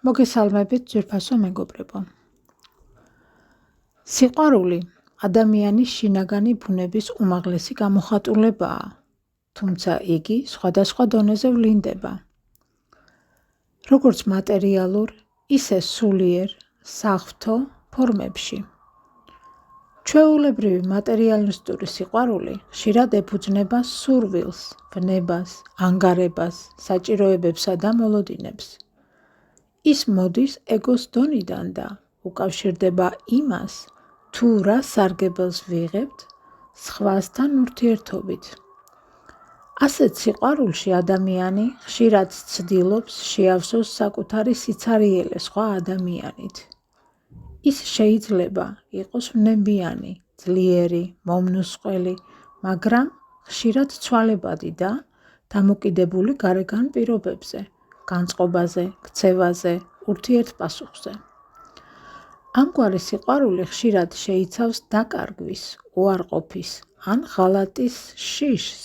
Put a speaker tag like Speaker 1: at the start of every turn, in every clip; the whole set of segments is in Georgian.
Speaker 1: მოგესალმებით ძვირფასო მეგობრებო. სიყვარული ადამიანის შინაგანი ბუნების უმაღლესი გამოხატულებაა, თუმცა იგი სხვადასხვა დონეზე ვლინდება. როგორც მატერიალურ, ისე სულიერ, საღვთო ფორმებში. ჩვეულებრივი მატერიალისტური სიყვარული ხშირად ეფუძნება სურვილს, ვნებას, ანგარებას, საჭიროებებსა და მოლოდინებს. ის მოდის ეგოს დონიდან და უკავშირდება იმას, თუ რა სარგებელს ვიღებთ სხვასთან ურთიერთობით. ასეთ სიყვარულში ადამიანი ხშირად ცდილობს შეავსოს საკუთარი სიცარიელე სხვა ადამიანით. ის შეიძლება იყოს ვნებიანი, ძლიერი, მომნუსყველი, მაგრამ ხშირად ცვალებადი და დამოკიდებული გარეგან პირობებზე, განწყობაზე, ქცევაზე, ურთიერთპასუხზე. ამგვარი სიყვარული ხშირად შეიცავს დაკარგვის, უარყოფის ან ღალატის შიშს,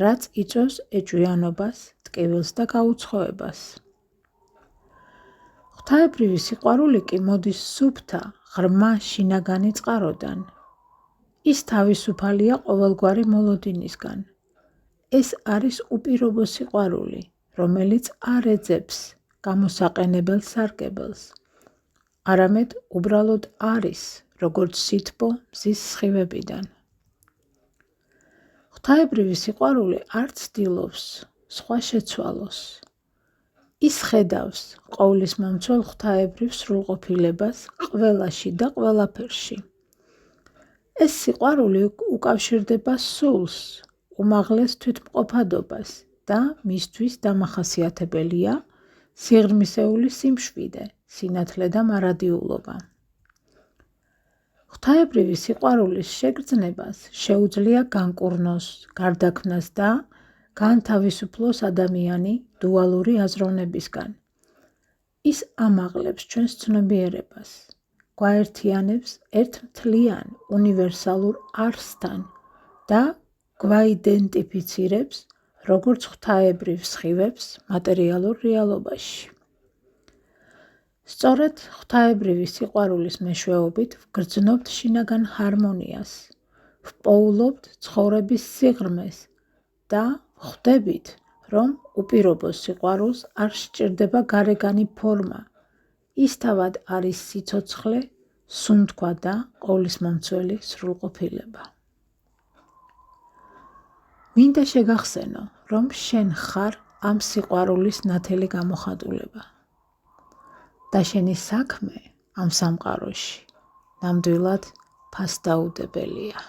Speaker 1: რაც იწვევს ეჭვიანობას, ტკივილს და გაუცხოებას. ღვთაებრივი სიყვარული კი მოდის სუფთა, ღრმა შინაგანი წყაროდან. ის თავისუფალია ყოველგვარი მოლოდინისგან. ეს არის უპირობო სიყვარული, რომელიც არ ეძებს გამოსაყენებელ სარგებელს, არამედ უბრალოდ არის, როგორც სითბო მზის სხივებიდან. ღვთაებრივი სიყვარული არ ცდილობს სხვა შეცვალოს. ის ხედავს ყოვლისმომცველ ღვთაებრივ სრულყოფილებას ყველაში და ყველაფერში. ეს სიყვარული უკავშირდება სულს, უმაღლეს თვითმყოფადობას და მისთვის დამახასიათებელია სიღრმისეული სიმშვიდე, სინათლე და მარადიულობა. ღვთაებრივი სიყვარულის შეგრძნებას შეუძლია განკურნოს, გარდაქმნას და განთავისუფლოს ადამიანი დუალური აზროვნებისგან. ის ამაღლებს ჩვენს ცნობიერებას, გვაერთიანებს ერთ მთლიან უნივერსალურ არსთან და გვაიდენტიფიცირებს როგორც ღვთაებრივ სხივებს მატერიალურ რეალობაში. სწორედ ღვთაებრივი სიყვარულის მეშვეობით ვგრძნობთ შინაგან ჰარმონიას, ვპოულობთ ცხოვრების სიღრმეს და ვხვდებით, რომ უპირობო სიყვარულს არ სჭირდება გარეგანი ფორმა, ის თავად არის სიცოცხლე, სუნთქვა და ყოვლისმომცველი სრულყოფილება. მინდა შეგახსენო, რომ შენ ხარ ამ სიყვარულის ნათელი გამოხატულება და შენი საქმე ამ სამყაროში ნამდვილად ფასდაუდებელია.